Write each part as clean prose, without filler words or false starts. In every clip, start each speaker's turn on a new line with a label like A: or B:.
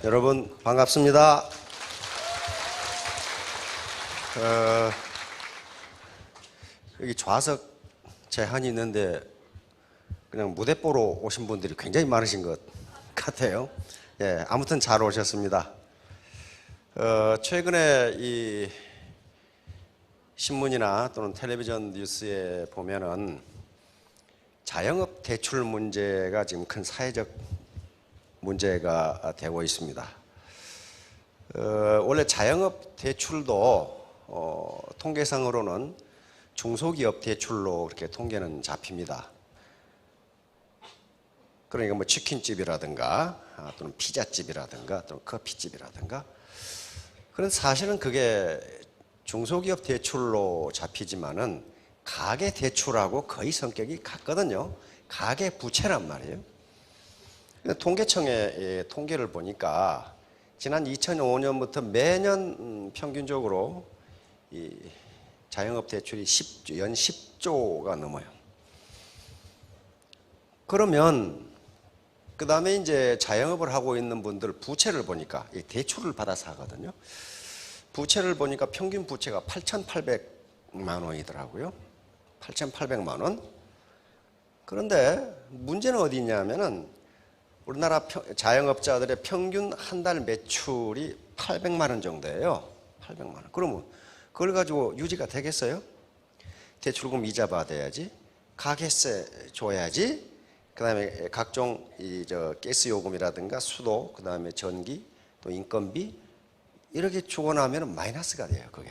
A: 여러분 반갑습니다. 여기 좌석 제한이 있는데 그냥 무대 보러 오신 분들이 굉장히 많으신 것 같아요. 예, 아무튼 잘 오셨습니다. 최근에 이 신문이나 또는 텔레비전 뉴스에 보면은 자영업 대출 문제가 지금 큰 사회적 문제가 되고 있습니다. 원래 자영업 대출도 통계상으로는 중소기업 대출로 그렇게 통계는 잡힙니다. 그러니까 뭐 치킨집이라든가 또는 피자집이라든가 또는 커피집이라든가. 그런 사실은 그게 중소기업 대출로 잡히지만은 가계 대출하고 거의 성격이 같거든요. 가계 부채란 말이에요. 통계청의 통계를 보니까 지난 2005년부터 매년 평균적으로 이 자영업 대출이 연 10조가 넘어요. 그러면 그 다음에 이제 자영업을 하고 있는 분들 부채를 보니까 대출을 받아서 하거든요. 부채를 보니까 평균 부채가 8,800만 원이더라고요. 8,800만 원. 그런데 문제는 어디 있냐면은 우리나라 자영업자들의 평균 한 달 매출이 800만 원 정도예요. 800만 원. 그러면 그걸 가지고 유지가 되겠어요? 대출금 이자 받아야지, 가게세 줘야지, 그 다음에 각종 가스 요금이라든가 수도, 그 다음에 전기, 또 인건비 이렇게 주고 나면 마이너스가 돼요, 그게.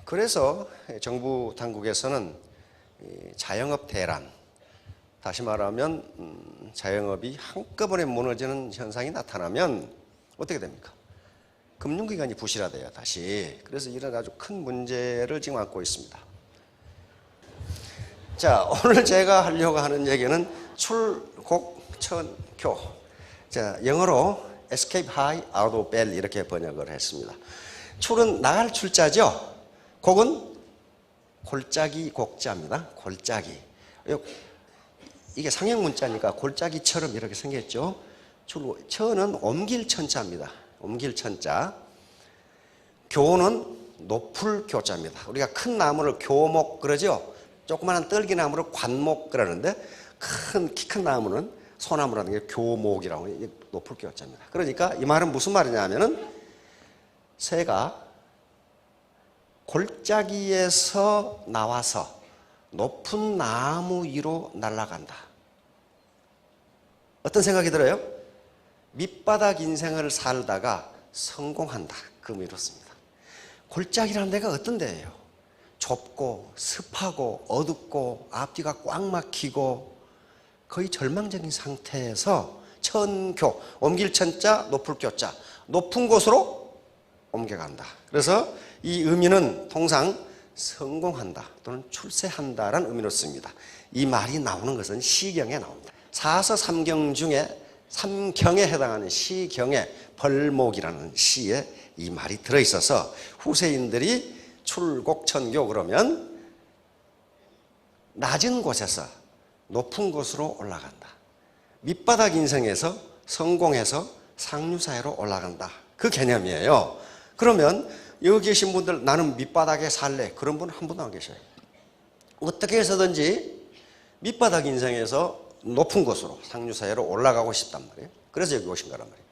A: 그래서 정부 당국에서는 자영업 대란, 다시 말하면 자영업이 한꺼번에 무너지는 현상이 나타나면 어떻게 됩니까? 금융기관이 부실화돼요, 다시. 그래서 이런 아주 큰 문제를 지금 안고 있습니다. 자, 오늘 제가 하려고 하는 얘기는 출곡천교. 자, 영어로 Escape High Out of Bell 이렇게 번역을 했습니다. 출은 나갈 출자죠. 곡은 골짜기 곡자입니다. 골짜기. 이게 상형 문자니까 골짜기처럼 이렇게 생겼죠. 천은 옮길 천자입니다. 옮길 천자. 교는 높을 교자입니다. 우리가 큰 나무를 교목 그러죠. 조그마한 떨기나무를 관목 그러는데 키 큰 나무는 소나무라는 게 교목이라고 해요. 높을 교자입니다. 그러니까 이 말은 무슨 말이냐면은 새가 골짜기에서 나와서 높은 나무 위로 날아간다. 어떤 생각이 들어요? 밑바닥 인생을 살다가 성공한다. 그 의미로습니다. 골짜기라는 데가 어떤 데예요? 좁고 습하고 어둡고 앞뒤가 꽉 막히고 거의 절망적인 상태에서 천교, 옮길 천자, 높을 교자, 높은 곳으로 옮겨간다. 그래서 이 의미는 통상 성공한다 또는 출세한다라는 의미로 씁니다. 이 말이 나오는 것은 시경에 나옵니다. 사서 삼경 중에 삼경에 해당하는 시경에 벌목이라는 시에 이 말이 들어있어서 후세인들이 출곡천교 그러면 낮은 곳에서 높은 곳으로 올라간다. 밑바닥 인생에서 성공해서 상류사회로 올라간다. 그 개념이에요. 그러면 여기 계신 분들 나는 밑바닥에 살래. 그런 분 한 분도 안 계셔요. 어떻게 해서든지 밑바닥 인생에서 높은 곳으로 상류사회로 올라가고 싶단 말이에요. 그래서 여기 오신 거란 말이에요.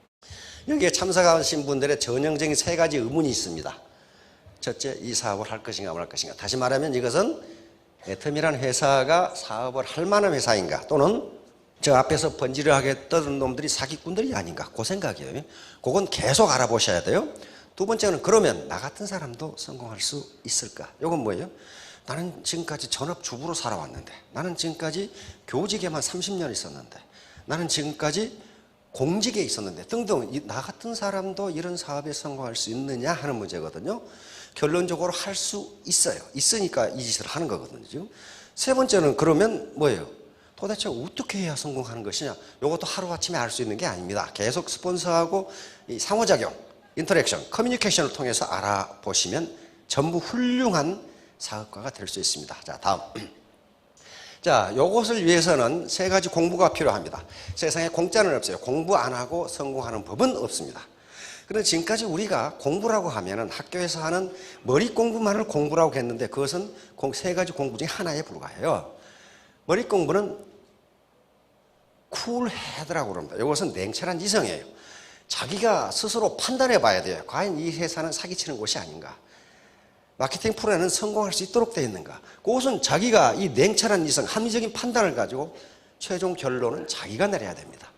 A: 여기에 참석하신 분들의 전형적인 세 가지 의문이 있습니다. 첫째, 이 사업을 할 것인가 말 것인가. 다시 말하면 이것은 애텀이라는 회사가 사업을 할 만한 회사인가, 또는 저 앞에서 번지르하게 떠드는 놈들이 사기꾼들이 아닌가. 그 생각이에요. 그건 계속 알아보셔야 돼요. 두 번째는 그러면 나 같은 사람도 성공할 수 있을까? 이건 뭐예요? 나는 지금까지 전업주부로 살아왔는데, 나는 지금까지 교직에만 30년 있었는데, 나는 지금까지 공직에 있었는데 등등, 나 같은 사람도 이런 사업에 성공할 수 있느냐 하는 문제거든요. 결론적으로 할 수 있어요. 있으니까 이 짓을 하는 거거든요. 지금. 세 번째는 그러면 뭐예요? 도대체 어떻게 해야 성공하는 것이냐? 이것도 하루아침에 알 수 있는 게 아닙니다. 계속 스폰서하고 이 상호작용, 인터랙션, 커뮤니케이션을 통해서 알아보시면 전부 훌륭한 사업가가 될 수 있습니다. 자, 다음. 자, 요것을 위해서는 세 가지 공부가 필요합니다. 세상에 공짜는 없어요. 공부 안 하고 성공하는 법은 없습니다. 그런데 지금까지 우리가 공부라고 하면은 학교에서 하는 머리 공부만을 공부라고 했는데 그것은 세 가지 공부 중에 하나에 불과해요. 머리 공부는 쿨헤드라고 그럽니다. 이것은 냉철한 이성이에요. 자기가 스스로 판단해 봐야 돼요. 과연 이 회사는 사기치는 곳이 아닌가? 마케팅 프로에는 성공할 수 있도록 되어 있는가? 그것은 자기가 이 냉철한 이성, 합리적인 판단을 가지고 최종 결론은 자기가 내려야 됩니다.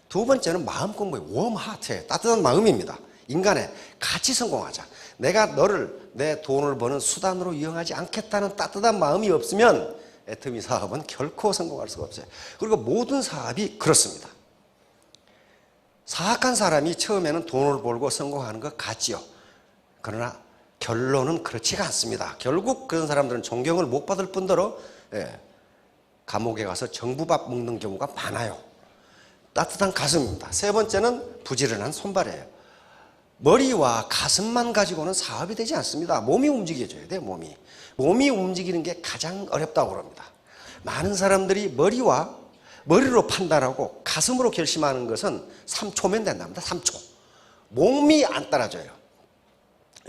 A: 두 번째는 마음 공부예요. 웜 하트예요. 따뜻한 마음입니다. 인간의 같이 성공하자. 내가 너를 내 돈을 버는 수단으로 이용하지 않겠다는 따뜻한 마음이 없으면 애터미 사업은 결코 성공할 수가 없어요. 그리고 모든 사업이 그렇습니다. 사악한 사람이 처음에는 돈을 벌고 성공하는 것 같지요. 그러나 결론은 그렇지가 않습니다. 결국 그런 사람들은 존경을 못 받을 뿐더러 감옥에 가서 정부밥 먹는 경우가 많아요. 따뜻한 가슴입니다. 세 번째는 부지런한 손발이에요. 머리와 가슴만 가지고는 사업이 되지 않습니다. 몸이 움직여줘야 돼요. 몸이 움직이는 게 가장 어렵다고 그럽니다. 많은 사람들이 머리로 판단하고 가슴으로 결심하는 것은 3초면 된답니다. 3초. 몸이 안 따라줘요.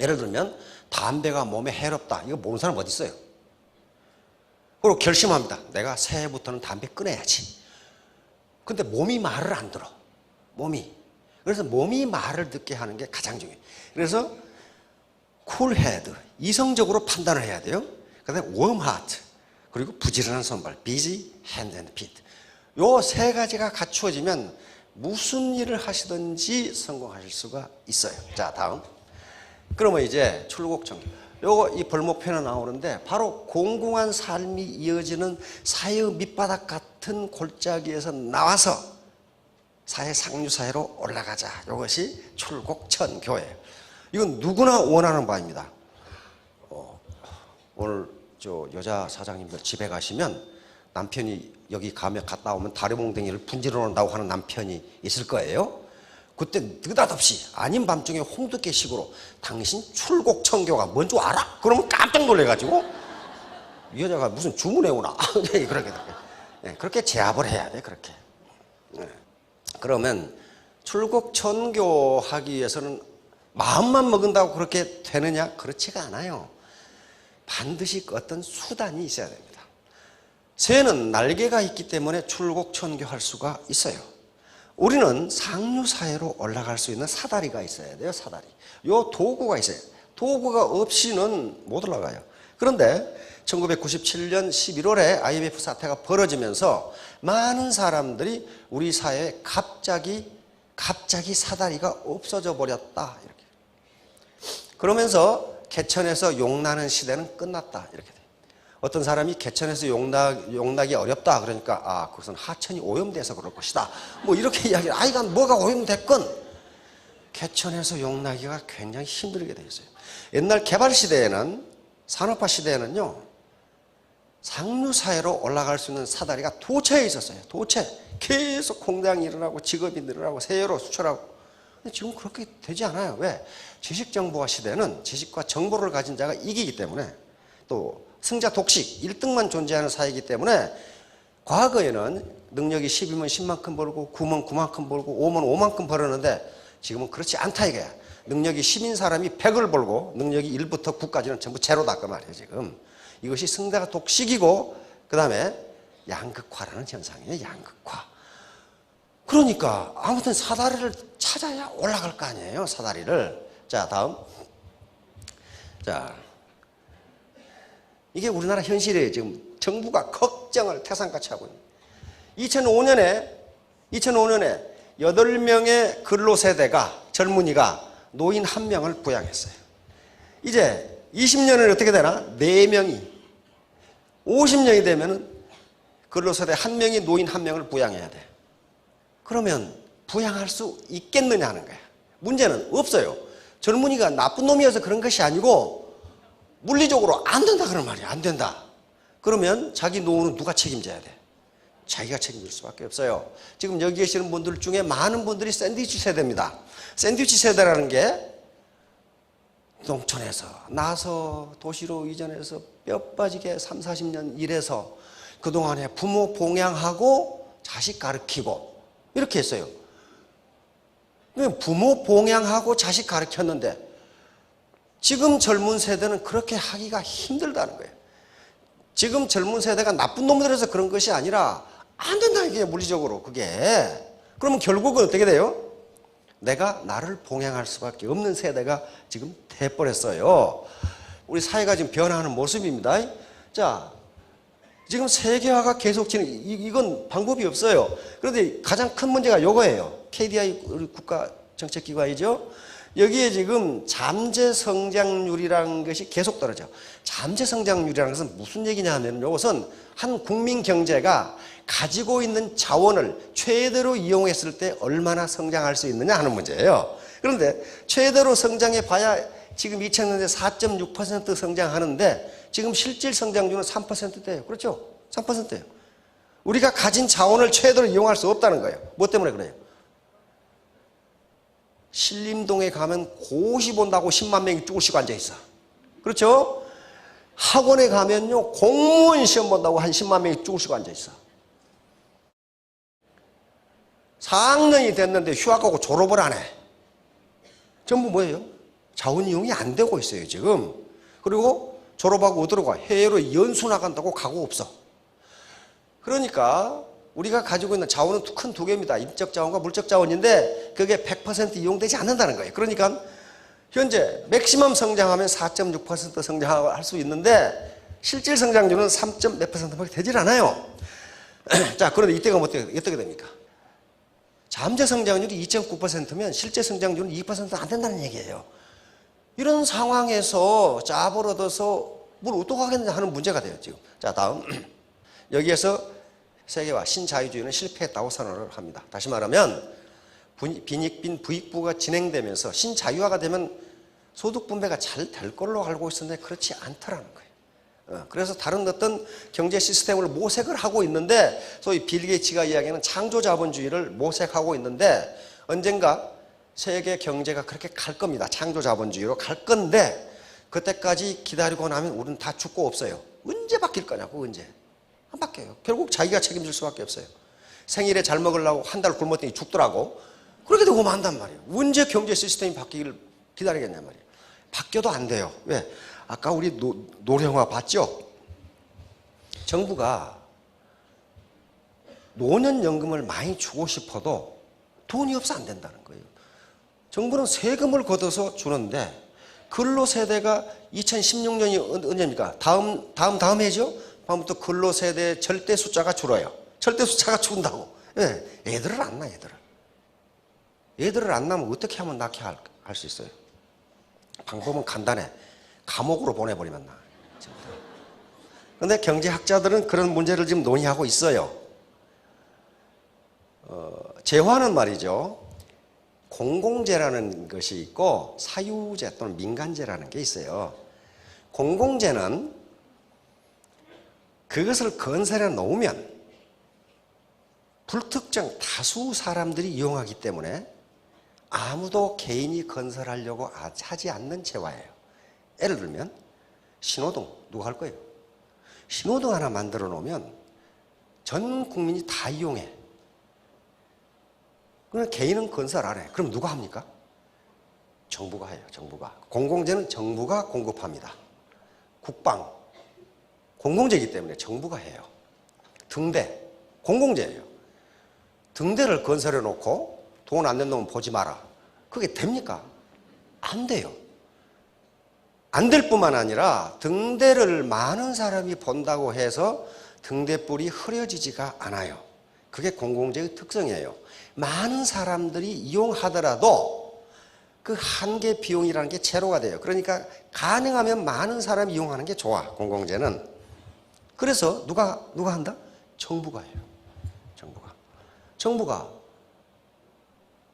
A: 예를 들면 담배가 몸에 해롭다. 이거 모르는 사람 어디 있어요? 그리고 결심합니다. 내가 새해부터는 담배 끊어야지. 근데 몸이 말을 안 들어. 그래서 몸이 말을 듣게 하는 게 가장 중요해요. 그래서 쿨헤드, 이성적으로 판단을 해야 돼요. 그다음에 웜 하트, 그리고 부지런한 손발, busy hand and feet. 요 세 가지가 갖추어지면 무슨 일을 하시든지 성공하실 수가 있어요. 자, 다음. 그러면 이제 출국청교. 요거 이 벌목편에 나오는데 바로 공공한 삶이 이어지는 사회의 밑바닥 같은 골짜기에서 나와서 사회 상류사회로 올라가자. 이것이 출국천교예요. 이건 누구나 원하는 바입니다. 오늘 저 여자 사장님들 집에 가시면 남편이 여기 갔다 오면 다리몽댕이를 분질러 놓는다고 하는 남편이 있을 거예요. 그때 느닷없이 아닌 밤중에 홍두깨식으로 당신 출국청교가 뭔 줄 알아? 그러면 깜짝 놀래가지고 이 여자가 무슨 주문해 오나? 그렇게 제압을 해야 돼. 그렇게. 그러면 출국천교 하기 위해서는 마음만 먹은다고 그렇게 되느냐? 그렇지가 않아요. 반드시 어떤 수단이 있어야 됩니다. 새는 날개가 있기 때문에 출국천교할 수가 있어요. 우리는 상류사회로 올라갈 수 있는 사다리가 있어야 돼요. 사다리. 요 도구가 있어요. 도구가 없이는 못 올라가요. 그런데 1997년 11월에 IMF 사태가 벌어지면서 많은 사람들이 우리 사회에 갑자기 사다리가 없어져 버렸다. 이렇게. 그러면서 개천에서 용나는 시대는 끝났다. 이렇게 돼요. 어떤 사람이 개천에서 용나기 어렵다. 그러니까 그것은 하천이 오염돼서 그럴 것이다. 뭐 이렇게 이야기를. 이건 뭐가 오염됐건 개천에서 용나기가 굉장히 힘들게 돼 있어요. 옛날 개발 시대에는, 산업화 시대에는요, 상류사회로 올라갈 수 있는 사다리가 도처에 있었어요. 도처에. 계속 공장이 일어나고 직업이 늘어나고 세계로 수출하고. 근데 지금 그렇게 되지 않아요. 왜? 지식정보화 시대는 지식과 정보를 가진 자가 이기기 때문에, 또 승자 독식, 1등만 존재하는 사회이기 때문에, 과거에는 능력이 10이면 10만큼 벌고 9면 9만큼 벌고 5면 5만큼 벌었는데 지금은 그렇지 않다 이거야. 능력이 10인 사람이 100을 벌고 능력이 1부터 9까지는 전부 제로다 그 말이에요. 지금 이것이 승자 독식이고, 그 다음에 양극화라는 현상이에요. 양극화. 그러니까 아무튼 사다리를 찾아야 올라갈 거 아니에요. 사다리를. 자, 다음. 자, 이게 우리나라 현실이에요. 지금 정부가 걱정을 태산같이 하고 있는. 2005년에 8명의 근로세대가, 젊은이가 노인 1명을 부양했어요. 이제 20년은 어떻게 되나? 4명이, 50년이 되면은 근로세대 1명이 노인 1명을 부양해야 돼. 그러면 부양할 수 있겠느냐 하는 거야. 문제는 없어요. 젊은이가 나쁜 놈이어서 그런 것이 아니고 물리적으로 안 된다 그런 말이야. 안 된다. 그러면 자기 노후는 누가 책임져야 돼? 자기가 책임질 수밖에 없어요. 지금 여기 계시는 분들 중에 많은 분들이 샌드위치 세대입니다. 샌드위치 세대라는 게 농촌에서 나서 도시로 이전해서 뼈 빠지게 30, 40년 일해서 그동안에 부모 봉양하고 자식 가르치고 이렇게 했어요. 부모 봉양하고 자식 가르쳤는데 지금 젊은 세대는 그렇게 하기가 힘들다는 거예요. 지금 젊은 세대가 나쁜 놈들에서 그런 것이 아니라 안 된다 이게 물리적으로 그게. 그러면 결국은 어떻게 돼요? 내가 나를 봉양할 수밖에 없는 세대가 지금 돼버렸어요. 우리 사회가 지금 변화하는 모습입니다. 자, 지금 세계화가 계속 이건 방법이 없어요. 그런데 가장 큰 문제가 이거예요. KDI 우리 국가정책기관이죠. 여기에 지금 잠재 성장률이라는 것이 계속 떨어져. 잠재 성장률이라는 것은 무슨 얘기냐 하면 이것은 한 국민 경제가 가지고 있는 자원을 최대로 이용했을 때 얼마나 성장할 수 있느냐 하는 문제예요. 그런데 최대로 성장해 봐야 지금 2000년대 4.6% 성장하는데 지금 실질 성장률은 3%대예요. 그렇죠? 3%예요. 우리가 가진 자원을 최대로 이용할 수 없다는 거예요. 뭐 때문에 그래요? 신림동에 가면 고시 본다고 10만 명이 쭈글씩 앉아있어. 그렇죠? 학원에 가면요 공무원 시험 본다고 한 10만 명이 쭈글씩 앉아있어. 4학년이 됐는데 휴학하고 졸업을 안 해. 전부 뭐예요? 자원 이용이 안 되고 있어요 지금. 그리고 졸업하고 어디로 가? 해외로 연수 나간다고 가고 없어. 그러니까 우리가 가지고 있는 자원은 큰 두 개입니다. 인적 자원과 물적 자원인데 그게 100% 이용되지 않는다는 거예요. 그러니까 현재 맥시멈 성장하면 4.6% 성장할 수 있는데 실질 성장률은 3. 몇 %밖에 되질 않아요. 자, 그런데 이때가 어떻게 됩니까? 잠재 성장률이 2.9%면 실제 성장률은 2%안 된다는 얘기예요. 이런 상황에서 짜버려둬서 뭘 어떡하겠느냐 하는 문제가 돼요 지금. 자, 다음 여기에서 세계화 신자유주의는 실패했다고 선언을 합니다. 다시 말하면 빈익빈 부익부가 진행되면서 신자유화가 되면 소득 분배가 잘 될 걸로 알고 있었는데 그렇지 않더라는 거예요. 그래서 다른 어떤 경제 시스템을 모색을 하고 있는데 소위 빌 게이츠가 이야기하는 창조자본주의를 모색하고 있는데 언젠가 세계 경제가 그렇게 갈 겁니다. 창조자본주의로 갈 건데 그때까지 기다리고 나면 우리는 다 죽고 없어요. 언제 바뀔 거냐고 언제. 안 바뀌어요. 결국 자기가 책임질 수밖에 없어요. 생일에 잘 먹으려고 한 달 굶었더니 죽더라고. 그렇게 되고 만단 말이에요. 언제 경제 시스템이 바뀌기를 기다리겠냐 말이에요. 바뀌어도 안 돼요. 왜? 아까 우리 노령화 봤죠? 정부가 노년연금을 많이 주고 싶어도 돈이 없어 안 된다는 거예요. 정부는 세금을 걷어서 주는데 근로세대가 2016년이 언제입니까? 다음 해죠? 다음부터 근로세대의 절대 숫자가 줄어요. 절대 숫자가 준다고. 예, 애들을 안 낳아, 애들을 안 낳으면 어떻게 하면 낳게 할 수 있어요? 방법은 간단해. 감옥으로 보내버리면 나아요. 그런데 경제학자들은 그런 문제를 지금 논의하고 있어요. 재화는 말이죠. 공공재라는 것이 있고 사유재 또는 민간재라는 게 있어요. 공공재는 그것을 건설해 놓으면 불특정 다수 사람들이 이용하기 때문에 아무도 개인이 건설하려고 하지 않는 재화예요. 예를 들면 신호등 누가 할 거예요? 신호등 하나 만들어 놓으면 전 국민이 다 이용해. 그러면 개인은 건설 안 해. 그럼 누가 합니까? 정부가 해요. 정부가. 공공재는 정부가 공급합니다. 국방 공공재이기 때문에 정부가 해요. 등대 공공재예요. 등대를 건설해 놓고 돈 안 낸 놈은 보지 마라. 그게 됩니까? 안 돼요. 안 될 뿐만 아니라 등대를 많은 사람이 본다고 해서 등대불이 흐려지지가 않아요. 그게 공공재의 특성이에요. 많은 사람들이 이용하더라도 그 한계 비용이라는 게 제로가 돼요. 그러니까 가능하면 많은 사람이 이용하는 게 좋아, 공공재는. 그래서 누가 한다? 정부가 해요. 정부가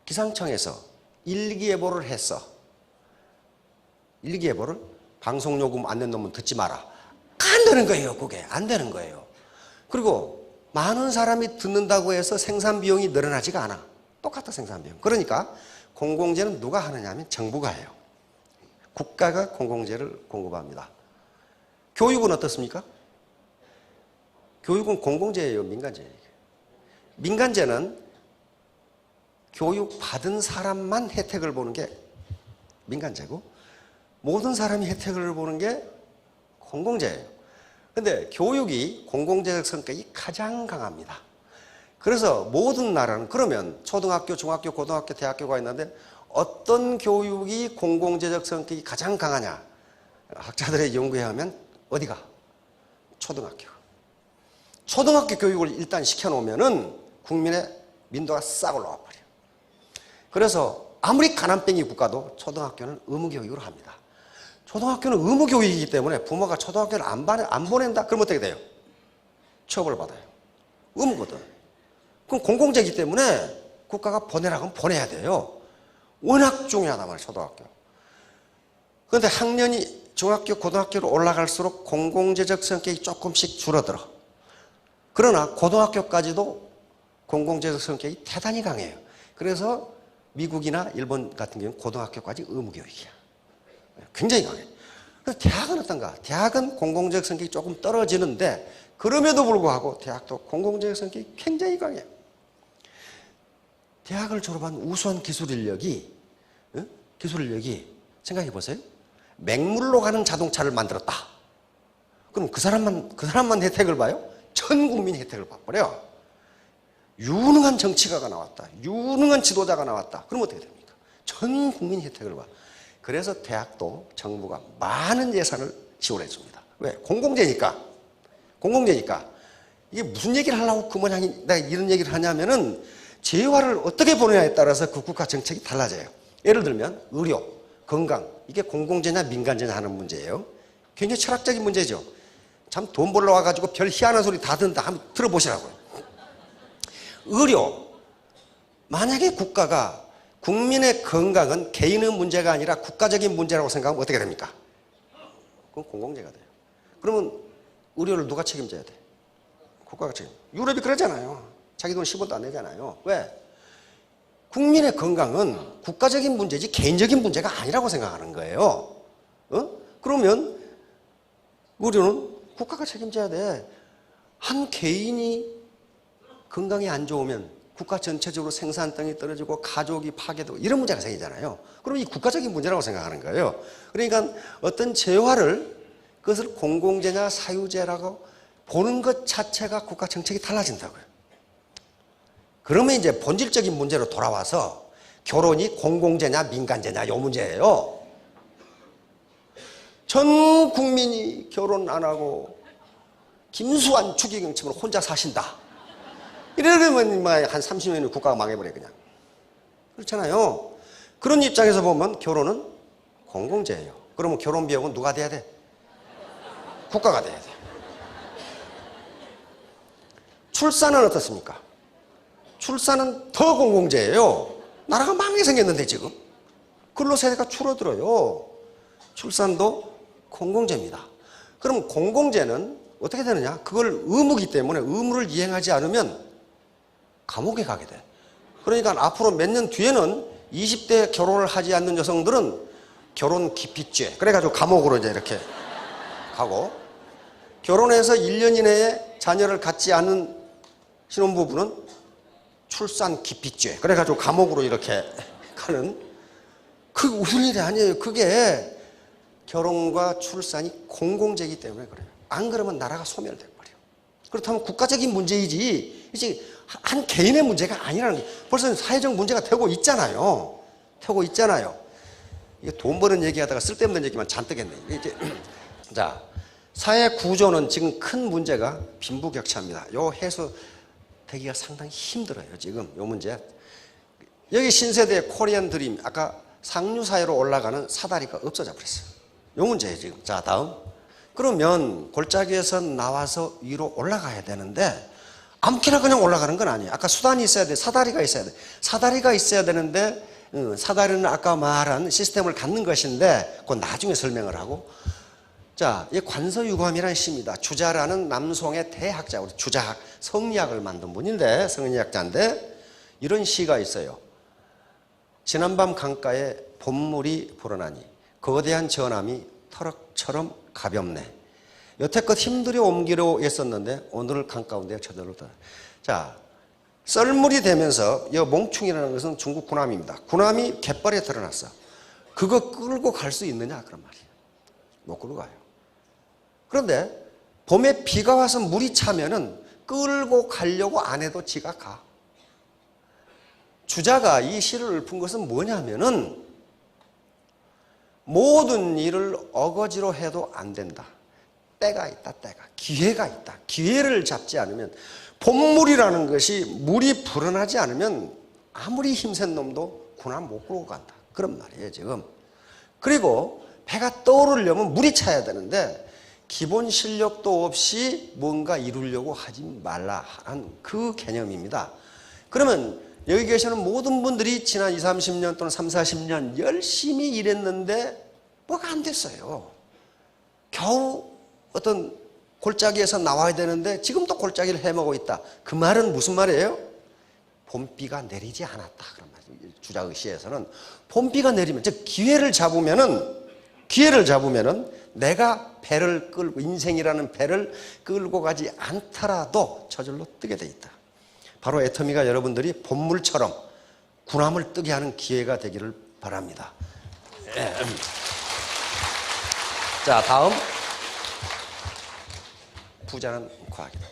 A: 기상청에서 일기예보를 했어. 일기예보를 방송요금 안 낸 놈은 듣지 마라. 안 되는 거예요. 그게 안 되는 거예요. 그리고 많은 사람이 듣는다고 해서 생산 비용이 늘어나지가 않아. 똑같아 생산 비용. 그러니까 공공재는 누가 하느냐 하면 정부가 해요. 국가가 공공재를 공급합니다. 교육은 어떻습니까? 교육은 공공재예요, 민간재예요? 민간재는 교육 받은 사람만 혜택을 보는 게 민간재고, 모든 사람이 혜택을 보는 게 공공재예요. 근데 교육이 공공재적 성격이 가장 강합니다. 그래서 모든 나라는, 그러면 초등학교, 중학교, 고등학교, 대학교가 있는데 어떤 교육이 공공재적 성격이 가장 강하냐? 학자들의 연구에 하면 어디가? 초등학교. 초등학교 교육을 일단 시켜놓으면은 국민의 민도가 싹 올라와 버려요. 그래서 아무리 가난뱅이 국가도 초등학교는 의무교육으로 합니다. 초등학교는 의무교육이기 때문에 부모가 초등학교를 안 보낸다? 그럼 어떻게 돼요? 처벌받아요. 의무거든. 그럼 공공재이기 때문에 국가가 보내라고 하면 보내야 돼요. 워낙 중요하단 말이에요, 초등학교. 그런데 학년이 중학교, 고등학교로 올라갈수록 공공재적 성격이 조금씩 줄어들어. 그러나 고등학교까지도 공공재적 성격이 대단히 강해요. 그래서 미국이나 일본 같은 경우는 고등학교까지 의무교육이야. 굉장히 강해요. 그래서 대학은 어떤가? 대학은 공공재적 성격이 조금 떨어지는데 그럼에도 불구하고 대학도 공공재적 성격이 굉장히 강해요. 대학을 졸업한 우수한 기술 인력이 생각해 보세요. 맹물로 가는 자동차를 만들었다. 그럼 그 사람만 혜택을 봐요? 전 국민이 혜택을 봐버려. 유능한 정치가가 나왔다. 유능한 지도자가 나왔다. 그럼 어떻게 됩니까? 전 국민이 혜택을 봐. 그래서 대학도 정부가 많은 예산을 지원해 줍니다. 왜? 공공재니까. 이게 무슨 얘기를 하려고 그 모양이 내가 이런 얘기를 하냐면은 재화를 어떻게 보느냐에 따라서 그 국가 정책이 달라져요. 예를 들면 의료, 건강, 이게 공공재냐 민간재냐 하는 문제예요. 굉장히 철학적인 문제죠. 참 돈 벌러 와가지고 별 희한한 소리 다 듣는다. 한번 들어보시라고요. 의료, 만약에 국가가 국민의 건강은 개인의 문제가 아니라 국가적인 문제라고 생각하면 어떻게 됩니까? 그건 공공재가 돼요. 그러면 의료를 누가 책임져야 돼? 국가가 책임. 유럽이 그러잖아요. 자기 돈 10원도 안 내잖아요. 왜? 국민의 건강은 국가적인 문제지 개인적인 문제가 아니라고 생각하는 거예요. 그러면 의료는 국가가 책임져야 돼. 한 개인이 건강이 안 좋으면 국가 전체적으로 생산성이 떨어지고 가족이 파괴되고 이런 문제가 생기잖아요. 그럼 이 국가적인 문제라고 생각하는 거예요. 그러니까 어떤 재화를 그것을 공공재냐 사유재라고 보는 것 자체가 국가 정책이 달라진다고요. 그러면 이제 본질적인 문제로 돌아와서 결혼이 공공재냐 민간재냐 이 문제예요. 전 국민이 결혼 안 하고 김수환 추기경처럼 혼자 사신다. 이러면 한 30년이 국가가 망해버려 그냥. 그렇잖아요. 그런 입장에서 보면 결혼은 공공재예요. 그러면 결혼 비용은 누가 돼야 돼? 국가가 돼야 돼. 출산은 어떻습니까? 출산은 더 공공재예요. 나라가 망하게 생겼는데 지금. 근로세대가 줄어들어요. 출산도 공공재입니다. 그럼 공공재는 어떻게 되느냐? 그걸 의무이기 때문에 의무를 이행하지 않으면 감옥에 가게 돼. 그러니까 앞으로 몇 년 뒤에는 20대 결혼을 하지 않는 여성들은 결혼 기피죄. 그래가지고 감옥으로 이제 이렇게 가고, 결혼해서 1년 이내에 자녀를 갖지 않은 신혼부부는 출산 기피죄. 그래가지고 감옥으로 이렇게 가는, 그 웃을 일이 아니에요. 그게 결혼과 출산이 공공재이기 때문에 그래요. 안 그러면 나라가 소멸돼 버려요. 그렇다면 국가적인 문제이지 이제 한 개인의 문제가 아니라는 게 벌써 사회적 문제가 되고 있잖아요. 이게 돈 버는 얘기하다가 쓸데없는 얘기만 잔뜩 했네. 이제 자, 사회 구조는 지금 큰 문제가 빈부격차입니다. 요 해소되기가 상당히 힘들어요. 지금 요 문제. 여기 신세대의 코리안 드림, 아까 상류사회로 올라가는 사다리가 없어져 버렸어요. 요 문제예요 지금. 자, 다음. 그러면 골짜기에서 나와서 위로 올라가야 되는데 아무렇게나 그냥 올라가는 건 아니에요. 아까 수단이 있어야 돼. 사다리가 있어야 돼. 사다리가 있어야 되는데 사다리는 아까 말한 시스템을 갖는 것인데 그건 나중에 설명을 하고. 자, 이 관서유감이라는 시입니다. 주자라는 남송의 대학자, 우리 주자학, 성리학을 만든 분인데, 성리학자인데 이런 시가 있어요. 지난밤 강가에 봄물이 불어나니 거대한 전함이 터럭처럼 가볍네. 여태껏 힘들여 옮기려 했었는데 오늘 강가운데 저절로 다. 자, 썰물이 되면서 이 몽충이라는 것은 중국 군함입니다. 군함이 갯벌에 드러났어. 그거 끌고 갈 수 있느냐 그런 말이에요. 못 끌고 가요. 그런데 봄에 비가 와서 물이 차면은 끌고 가려고 안 해도 지가 가. 주자가 이 시를 읊은 것은 뭐냐면은 모든 일을 어거지로 해도 안 된다. 때가 있다, 때가. 기회가 있다. 기회를 잡지 않으면 봄물이라는 것이 물이 불어나지 않으면 아무리 힘센 놈도 군함 못 끌고 간다. 그런 말이에요, 지금. 그리고 배가 떠오르려면 물이 차야 되는데 기본 실력도 없이 뭔가 이루려고 하지 말라 하는 그 개념입니다. 그러면 여기 계시는 모든 분들이 지난 20, 30년 또는 3, 40년 열심히 일했는데 뭐가 안 됐어요. 겨우 어떤 골짜기에서 나와야 되는데 지금도 골짜기를 헤매고 있다. 그 말은 무슨 말이에요? 봄비가 내리지 않았다. 그런 말이에요. 주자의 시에서는 봄비가 내리면, 즉 기회를 잡으면은 내가 배를 끌고 인생이라는 배를 끌고 가지 않더라도 저절로 뜨게 돼 있다. 바로 애터미가 여러분들이 봄물처럼 군함을 뜨게 하는 기회가 되기를 바랍니다. 자, 다음 부자는 과학이다.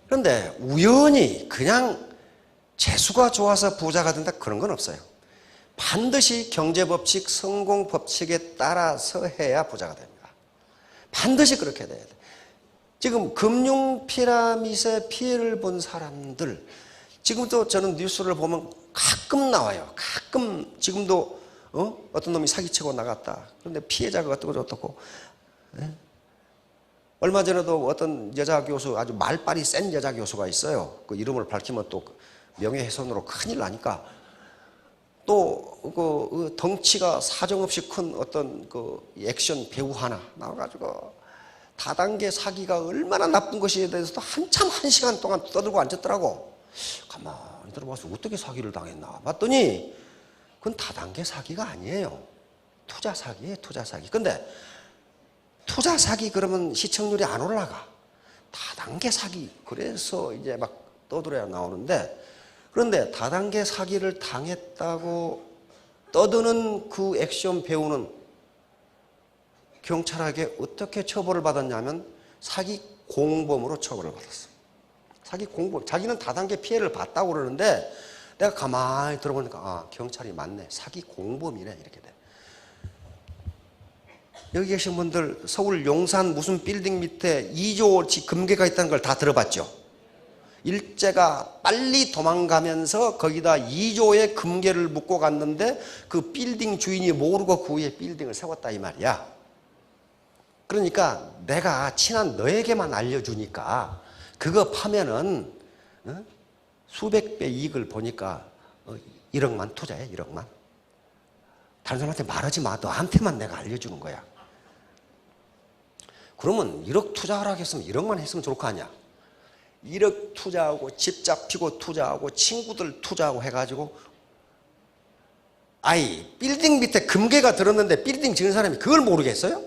A: 그런데 우연히 그냥 재수가 좋아서 부자가 된다 그런 건 없어요. 반드시 경제법칙, 성공법칙에 따라서 해야 부자가 됩니다. 반드시 그렇게 돼야 돼. 지금 금융피라밋의 피해를 본 사람들, 지금도 저는 뉴스를 보면 가끔 나와요. 가끔 지금도 어떤 놈이 사기치고 나갔다. 그런데 피해자가 어떻고 얼마 전에도 어떤 여자 교수, 아주 말빨이 센 여자 교수가 있어요. 그 이름을 밝히면 또 명예훼손으로 큰일 나니까 또 그 덩치가 사정없이 큰 어떤 그 액션 배우 하나 나와가지고 다단계 사기가 얼마나 나쁜 것에 대해서도 한참 1시간 동안 떠들고 앉았더라고. 가만히 들어봐서 어떻게 사기를 당했나 봤더니 그건 다단계 사기가 아니에요. 투자 사기예요, 투자 사기. 근데 투자 사기 그러면 시청률이 안 올라가. 다단계 사기. 그래서 이제 막 떠들어야 나오는데, 그런데 다단계 사기를 당했다고 떠드는 그 액션 배우는 경찰에게 어떻게 처벌을 받았냐면 사기 공범으로 처벌을 받았어. 사기 공범. 자기는 다단계 피해를 봤다고 그러는데 내가 가만히 들어보니까 경찰이 맞네. 사기 공범이네. 이렇게 돼. 여기 계신 분들 서울 용산 무슨 빌딩 밑에 2조어치 금괴가 있다는 걸 다 들어봤죠? 일제가 빨리 도망가면서 거기다 2조의 금괴를 묻고 갔는데 그 빌딩 주인이 모르고 그 위에 빌딩을 세웠다 이 말이야. 그러니까 내가 친한 너에게만 알려주니까 그거 파면은 수백 배 이익을 보니까 1억만 투자해. 1억만. 다른 사람한테 말하지 마. 너한테만 내가 알려주는 거야. 그러면 1억 투자하라고 했으면 1억만 했으면 좋을 거 아니야. 1억 투자하고 집 잡히고 투자하고 친구들 투자하고 해가지고 빌딩 밑에 금괴가 들었는데 빌딩 지은 사람이 그걸 모르겠어요?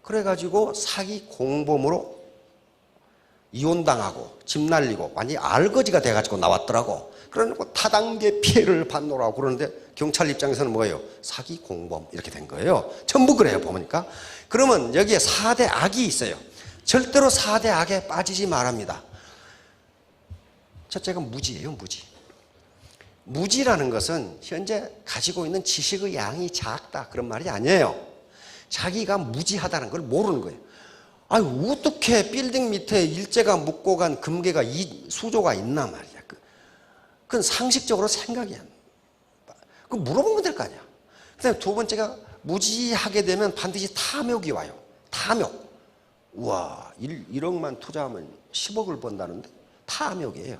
A: 그래가지고 사기 공범으로 이혼당하고 집 날리고 완전히 알거지가 돼가지고 나왔더라고. 그러니까 타단계 피해를 받노라고 그러는데 경찰 입장에서는 뭐예요? 사기 공범 이렇게 된 거예요. 전부 그래요 보니까. 그러면 여기에 4대 악이 있어요. 절대로 4대 악에 빠지지 말합니다. 첫째가 무지예요. 무지. 무지라는 것은 현재 가지고 있는 지식의 양이 작다 그런 말이 아니에요. 자기가 무지하다는 걸 모르는 거예요. 어떻게 빌딩 밑에 일제가 묻고 간 금괴가 수조가 있나 말이야. 그건 상식적으로 생각이 안 나. 그 물어보면 될 거 아니야. 그다음에 두 번째가 무지하게 되면 반드시 탐욕이 와요. 탐욕. 우와, 1억만 투자하면 10억을 번다는데 탐욕이에요.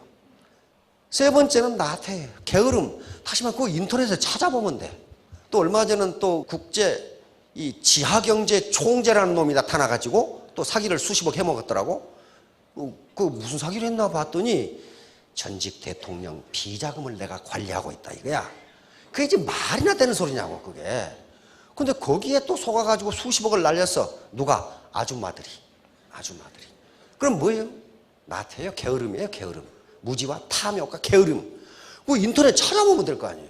A: 세 번째는 나태, 게으름. 다시만 그 인터넷에 찾아보면 돼. 또 얼마 전에는 또 국제 이 지하경제 총재라는 놈이 나타나가지고 또 사기를 수십억 해먹었더라고. 그 무슨 사기를 했나 봤더니 전직 대통령 비자금을 내가 관리하고 있다 이거야. 그게 지금 말이나 되는 소리냐고 그게. 근데 거기에 또 속아가지고 수십억을 날렸어. 누가? 아줌마들이. 그럼 뭐예요? 나태예요. 게으름이에요. 게으름. 무지와 탐욕과 게으름. 그 인터넷 찾아보면 될 거 아니에요.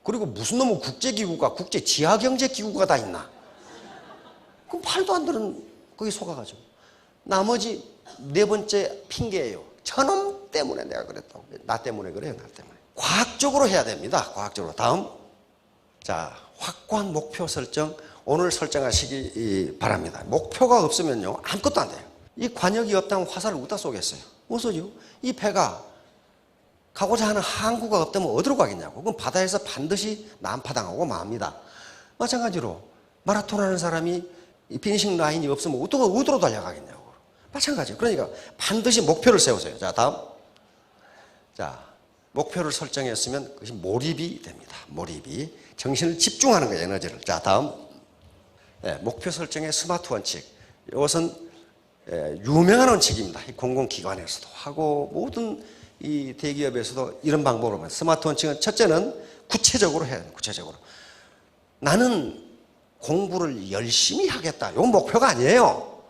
A: 그리고 무슨 놈의 국제기구가, 국제지하경제기구가 다 있나? 그럼 말도 안 되는 거기 속아가지고. 나머지 네 번째 핑계예요. 저놈 때문에 내가 그랬다고. 나 때문에 그래요. 나 때문에. 과학적으로 해야 됩니다. 과학적으로. 다음. 자, 확고한 목표 설정. 오늘 설정하시기 바랍니다. 목표가 없으면요, 아무것도 안 돼요. 이 관역이 없다면 화살을 어디다 쏘겠어요? 어서죠? 이 배가 가고자 하는 항구가 없다면 어디로 가겠냐고. 그럼 바다에서 반드시 난파당하고 맙니다. 마찬가지로 마라톤 하는 사람이 이 피니싱 라인이 없으면 어디로 달려가겠냐고. 마찬가지예요. 그러니까 반드시 목표를 세우세요. 자, 다음. 자, 목표를 설정했으면 그것이 몰입이 됩니다. 몰입이. 정신을 집중하는 거예요. 에너지를. 자, 다음. 네, 목표 설정의 스마트 원칙. 이것은 유명한 원칙입니다. 공공기관에서도 하고 모든 이 대기업에서도 이런 방법으로 합니다. 스마트 원칙은 첫째는 구체적으로 해야 돼요. 구체적으로. 나는 공부를 열심히 하겠다. 이건 목표가 아니에요.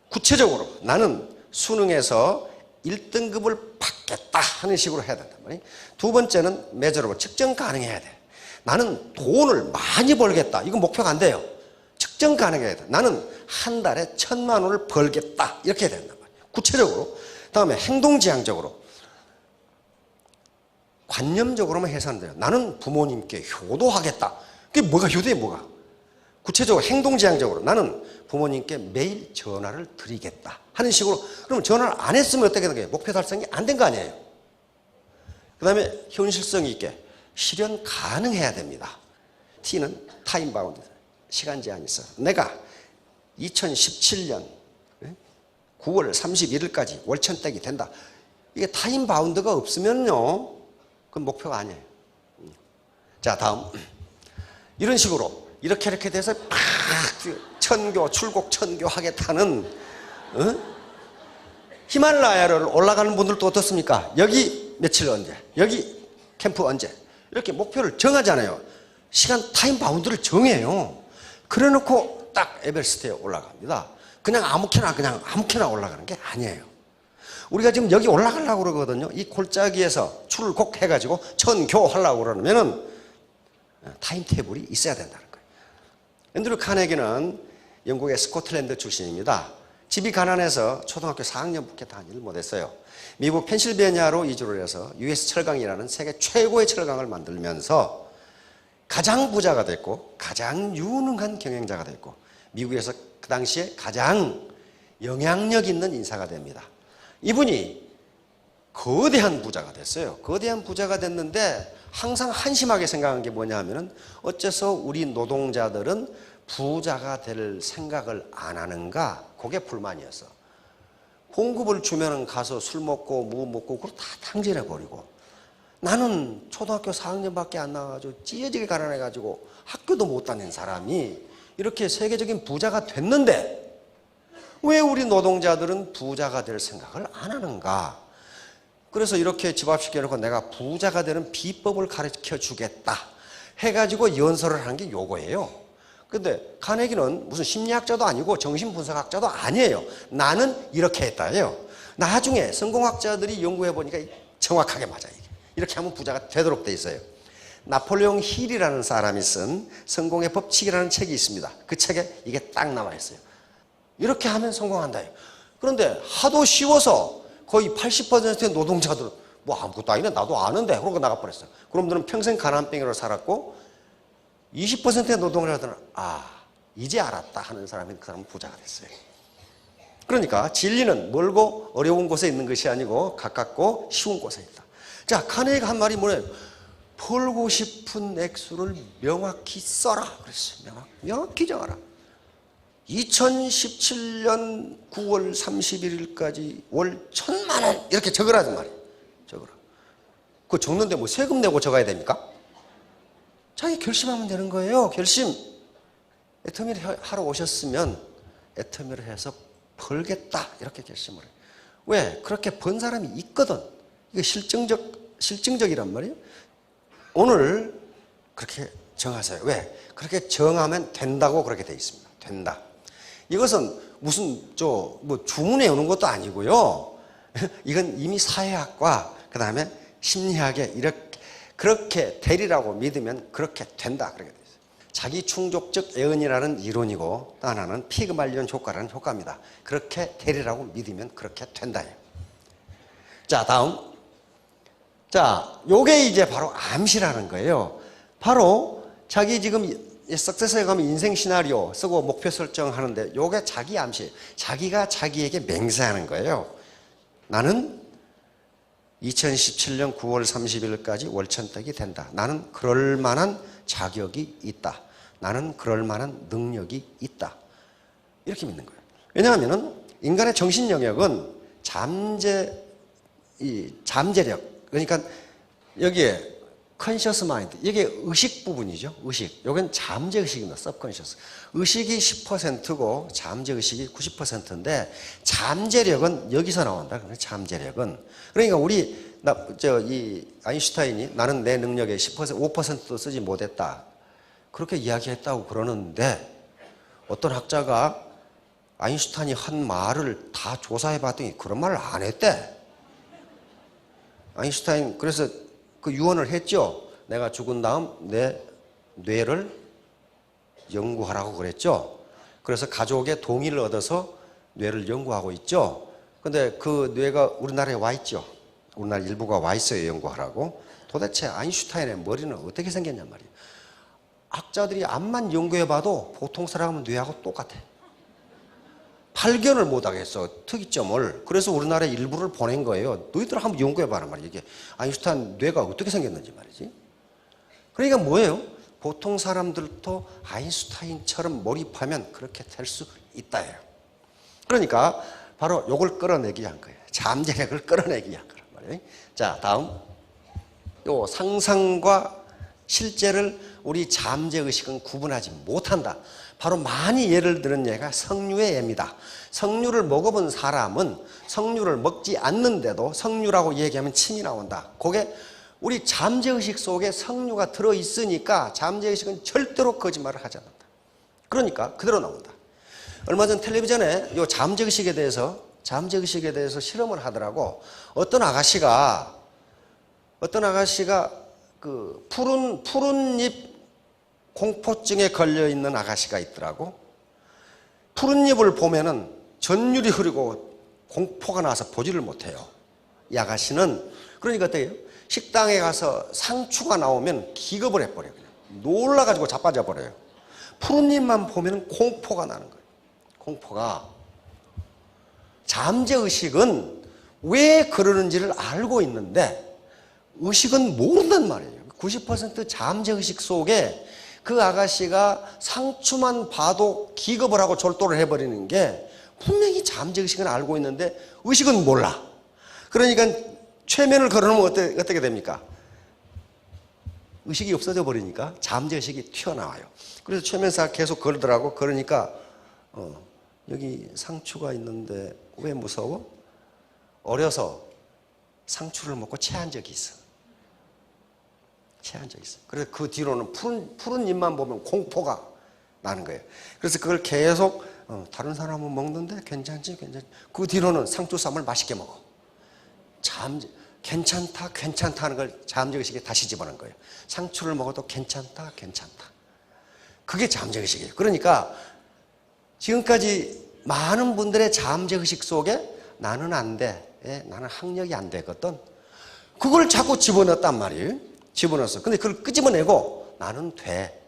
A: 구체적으로 나는 수능에서 1등급을 받겠다 하는 식으로 해야 된단 말이에요. 두 번째는 메저러블, 측정 가능해야 돼. 나는 돈을 많이 벌겠다. 이건 목표가 안 돼요. 측정 가능해야 돼. 나는 한 달에 1,000만 원을 벌겠다. 이렇게 해야 된단 말이에요. 구체적으로. 다음에 행동지향적으로. 관념적으로만 해서 안 돼요. 나는 부모님께 효도하겠다. 그게 뭐가 효도에 뭐가? 구체적으로 행동지향적으로 나는 부모님께 매일 전화를 드리겠다 하는 식으로. 그럼 전화를 안 했으면 어떻게 되는 거예요? 목표 달성이 안 된 거 아니에요. 그 다음에 현실성 있게 실현 가능해야 됩니다. T는 타임 바운드, 시간 제한이 있어. 내가 2017년 9월 31일까지 월천댁이 된다. 이게 타임 바운드가 없으면요, 그건 목표가 아니에요. 자, 다음. 이런 식으로 이렇게 돼서 팍 천교, 출국 천교 하겠다는 히말라야를 올라가는 분들도 어떻습니까? 여기 며칠 언제, 여기 캠프 언제, 이렇게 목표를 정하잖아요. 시간 타임 바운드를 정해요. 그래 놓고 딱 에베레스트에 올라갑니다. 그냥 아무렇게나 올라가는 게 아니에요. 우리가 지금 여기 올라가려고 그러거든요. 이 골짜기에서 출국 해가지고 천교 하려고 그러면은 타임 테이블이 있어야 된다는 거예요. 앤드류 카네기는 영국의 스코틀랜드 출신입니다. 집이 가난해서 초등학교 4학년밖에 다니를 못했어요. 미국 펜실베니아로 이주를 해서 US 철강이라는 세계 최고의 철강을 만들면서 가장 부자가 됐고 가장 유능한 경영자가 됐고 미국에서 그 당시에 가장 영향력 있는 인사가 됩니다. 이분이 거대한 부자가 됐어요. 거대한 부자가 됐는데 항상 한심하게 생각한 게 뭐냐 하면은 어째서 우리 노동자들은 부자가 될 생각을 안 하는가? 그게 불만이었어. 봉급을 주면은 가서 술 먹고 무 먹고 그걸 다 탕진해 버리고, 나는 초등학교 4학년밖에 안 나와가지고 찢어지게 가난해가지고 학교도 못 다닌 사람이 이렇게 세계적인 부자가 됐는데 왜 우리 노동자들은 부자가 될 생각을 안 하는가? 그래서 이렇게 집합시켜놓고 내가 부자가 되는 비법을 가르쳐 주겠다 해가지고 연설을 한 게 요거예요. 근데 카네기는 무슨 심리학자도 아니고 정신분석학자도 아니에요. 나는 이렇게 했다예요. 나중에 성공학자들이 연구해 보니까 정확하게 맞아요. 이렇게 하면 부자가 되도록 돼 있어요. 나폴레옹 힐이라는 사람이 쓴 성공의 법칙이라는 책이 있습니다. 그 책에 이게 딱 나와 있어요. 이렇게 하면 성공한다. 그런데 하도 쉬워서 거의 80%의 노동자들은 뭐 아무것도 아니네, 나도 아는데 그러고 나가버렸어요. 그놈들은 평생 가난뱅이로 살았고 20%의 노동자들은 이제 알았다 하는 사람이 그 사람은 부자가 됐어요. 그러니까 진리는 멀고 어려운 곳에 있는 것이 아니고 가깝고 쉬운 곳에 있다. 자, 카네기가 한 말이 뭐냐면 벌고 싶은 액수를 명확히 써라 그랬어요. 명확히 정하라. 2017년 9월 31일까지 월 1,000만 원 이렇게 적으라는 말이에요. 적으라. 그거 적는데 뭐 세금 내고 적어야 됩니까? 자기 결심하면 되는 거예요. 결심. 애터미를 하러 오셨으면 애터미를 해서 벌겠다 이렇게 결심을 해요. 왜? 그렇게 번 사람이 있거든. 이게 실증적이란 말이에요. 오늘 그렇게 정하세요. 왜? 그렇게 정하면 된다고 그렇게 돼 있습니다. 된다. 이것은 무슨 뭐 주문에 오는 것도 아니고요. 이건 이미 사회학과 그다음에 심리학에 이렇게 그렇게 되리라고 믿으면 그렇게 된다 그렇게 돼 있어요. 자기 충족적 예언이라는 이론이고 또 하나는 피그말리온 효과라는 효과입니다. 그렇게 되리라고 믿으면 그렇게 된다예요. 자, 다음. 자, 요게 이제 바로 암시라는 거예요. 바로 자기 지금 석세스에 가면 인생 시나리오 쓰고 목표 설정하는데 요게 자기 암시, 자기가 자기에게 맹세하는 거예요. 나는 2017년 9월 30일까지 월천떡이 된다. 나는 그럴 만한 자격이 있다. 나는 그럴 만한 능력이 있다. 이렇게 믿는 거예요. 왜냐하면 인간의 정신 영역은 잠재력, 그러니까 여기에 컨셔스 마인드, 이게 의식 부분이죠. 의식. 여긴 잠재의식입니다. 서브컨셔스. 의식이 10%고 잠재의식이 90%인데 잠재력은 여기서 나온다. 잠재력은. 그러니까 이 아인슈타인이 나는 내 능력의 10%, 5%도 쓰지 못했다. 그렇게 이야기했다고 그러는데 어떤 학자가 아인슈타인이 한 말을 다 조사해 봤더니 그런 말을 안 했대. 아인슈타인 그래서 그 유언을 했죠. 내가 죽은 다음 내 뇌를 연구하라고 그랬죠. 그래서 가족의 동의를 얻어서 뇌를 연구하고 있죠. 근데 그 뇌가 우리나라에 와 있죠. 우리나라 일부가 와 있어요. 연구하라고. 도대체 아인슈타인의 머리는 어떻게 생겼냔 말이에요. 학자들이 암만 연구해봐도 보통 사람은 뇌하고 똑같아. 발견을 못하겠어. 특이점을. 그래서 우리나라에 일부를 보낸 거예요. 너희들 한번 연구해봐라 말이야. 이게 아인슈타인 뇌가 어떻게 생겼는지 말이지. 그러니까 뭐예요? 보통 사람들도 아인슈타인처럼 몰입하면 그렇게 될 수 있다예요. 그러니까 바로 요걸 끌어내기 위한 거예요. 잠재력을 끌어내기 위한 거란 말이에요. 자, 다음. 요 상상과 실제를 우리 잠재의식은 구분하지 못한다. 바로 많이 예를 들은 예가 석류의 예입니다. 석류를 먹어본 사람은 석류를 먹지 않는데도 석류라고 얘기하면 침이 나온다. 그게 우리 잠재의식 속에 석류가 들어있으니까 잠재의식은 절대로 거짓말을 하지 않는다. 그러니까 그대로 나온다. 얼마 전 텔레비전에 이 잠재의식에 대해서 실험을 하더라고. 어떤 아가씨가 그 푸른 잎 공포증에 걸려 있는 아가씨가 있더라고. 푸른 잎을 보면은 전율이 흐르고 공포가 나서 보지를 못해요. 이 아가씨는. 그러니까 어때요? 식당에 가서 상추가 나오면 기겁을 해버려요. 그냥 놀라가지고 자빠져 버려요. 푸른 잎만 보면 공포가 나는 거예요. 공포가. 잠재의식은 왜 그러는지를 알고 있는데 의식은 모른단 말이에요. 90% 잠재의식 속에 그 아가씨가 상추만 봐도 기겁을 하고 졸도를 해버리는 게 분명히 잠재의식은 알고 있는데 의식은 몰라. 그러니까 최면을 걸어놓으면 어떻게 됩니까? 의식이 없어져 버리니까 잠재의식이 튀어나와요. 그래서 최면사 계속 걸더라고. 그러니까 여기 상추가 있는데 왜 무서워? 어려서 상추를 먹고 체한 적이 있어. 체한 적이 있어. 그래서 그 뒤로는 푸른 잎만 보면 공포가 나는 거예요. 그래서 그걸 계속 다른 사람은 먹는데 괜찮지? 그 뒤로는 상추쌈을 맛있게 먹어. 괜찮다 하는 걸 잠재의식에 다시 집어넣은 거예요. 상추를 먹어도 괜찮다. 그게 잠재의식이에요. 그러니까 지금까지 많은 분들의 잠재의식 속에 나는 안 돼. 나는 학력이 안 되거든. 그걸 자꾸 집어넣었단 말이에요. 집어넣었어. 근데 그걸 끄집어내고 나는 돼.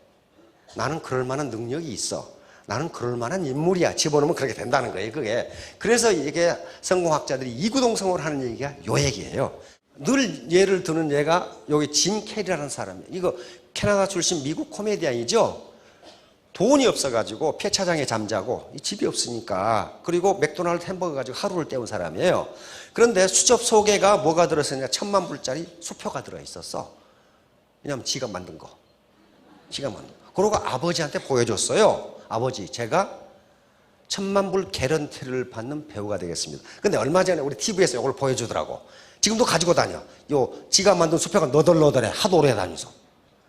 A: 나는 그럴 만한 능력이 있어. 나는 그럴 만한 인물이야. 집어넣으면 그렇게 된다는 거예요. 그게. 그래서 이게 성공학자들이 이구동성으로 하는 얘기가 요 얘기예요. 늘 예를 드는 예가 여기 짐 캐리라는 사람이에요. 이거 캐나다 출신 미국 코미디언이죠. 돈이 없어가지고 폐차장에 잠자고 집이 없으니까 그리고 맥도날드 햄버거 가지고 하루를 때운 사람이에요. 그런데 수첩 소개가 뭐가 들었으니까 10,000불짜리 수표가 들어있었어. 왜냐하면 지가 만든 거. 그러고 아버지한테 보여줬어요. 아버지, 제가 1,000,000불 개런티를 받는 배우가 되겠습니다. 근데 얼마 전에 우리 TV에서 이걸 보여주더라고. 지금도 가지고 다녀. 지가 만든 수표가 너덜너덜해. 하도 오래 다니서.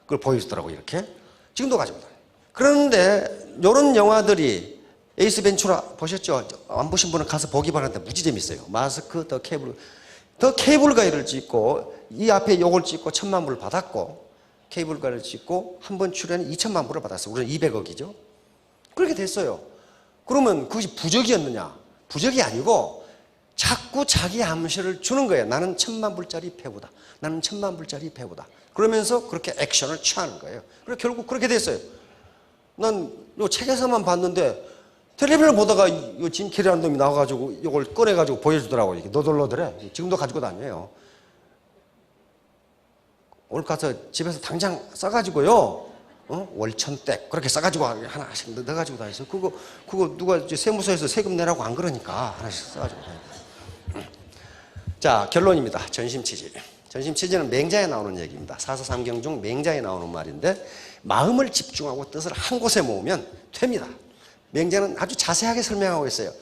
A: 그걸 보여주더라고, 이렇게. 지금도 가지고 다녀요. 그런데 이런 영화들이 에이스 벤츄라 보셨죠? 안 보신 분은 가서 보기 바라는데 무지 재밌어요. 마스크, 더 케이블 가이를 찍고 이 앞에 요걸 찍고 1,000만 불을 받았고 케이블 가이를 찍고 한 번 출연에 2,000만 불을 받았어요. 우리는 200억이죠. 그렇게 됐어요. 그러면 그것이 부적이었느냐? 부적이 아니고 자꾸 자기 암시를 주는 거예요. 나는 1,000만 불짜리 배우다. 나는 1,000만 불짜리 배우다. 그러면서 그렇게 액션을 취하는 거예요. 그래서 결국 그렇게 됐어요. 난 요 책에서만 봤는데 텔레비전을 보다가 짐 캐리라는 놈이 나와가지고 이걸 꺼내가지고 보여주더라고요. 이렇게 너덜너덜해. 지금도 가지고 다녀요. 오늘 가서 집에서 당장 싸가지고요. 월천댁 그렇게 싸가지고 하나씩 넣어가지고 다니세요. 그거 누가 세무서에서 세금 내라고 안 그러니까 하나씩 싸가지고 다니세요. 자, 결론입니다. 전심치지. 전심치지는 맹자에 나오는 얘기입니다. 사서삼경 중 맹자에 나오는 말인데 마음을 집중하고 뜻을 한 곳에 모으면 됩니다. 맹자는 아주 자세하게 설명하고 있어요.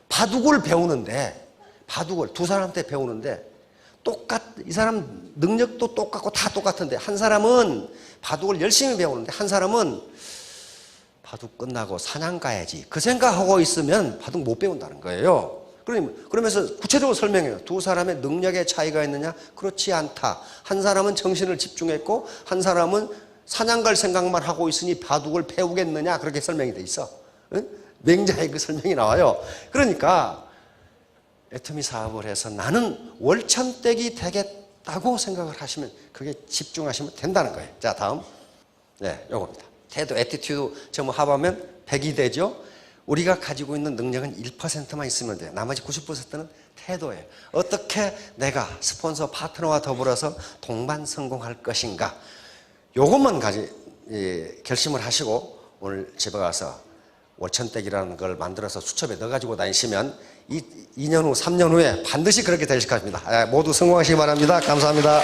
A: 바둑을 배우는데 바둑을 두 사람한테 배우는데 이 사람 능력도 똑같고 다 똑같은데 한 사람은 바둑을 열심히 배우는데 한 사람은 바둑 끝나고 사냥 가야지 그 생각하고 있으면 바둑 못 배운다는 거예요. 그러면서 구체적으로 설명해요. 두 사람의 능력의 차이가 있느냐? 그렇지 않다. 한 사람은 정신을 집중했고 한 사람은 사냥 갈 생각만 하고 있으니 바둑을 배우겠느냐? 그렇게 설명이 돼 있어. 응? 맹자의 그 설명이 나와요. 그러니까 애터미 사업을 해서 나는 월천댁이 되겠다고 생각을 하시면 그게 집중하시면 된다는 거예요. 자, 다음. 네, 요겁니다. 태도, 애티튜드 전부 합하면 100이 되죠. 우리가 가지고 있는 능력은 1%만 있으면 돼요. 나머지 90%는 태도예요. 어떻게 내가 스폰서 파트너와 더불어서 동반 성공할 것인가. 요것만 결심을 하시고 오늘 집에 가서 월천댁이라는 걸 만들어서 수첩에 넣어가지고 다니시면 2년 후, 3년 후에 반드시 그렇게 되실 겁니다. 모두 성공하시기 바랍니다. 감사합니다.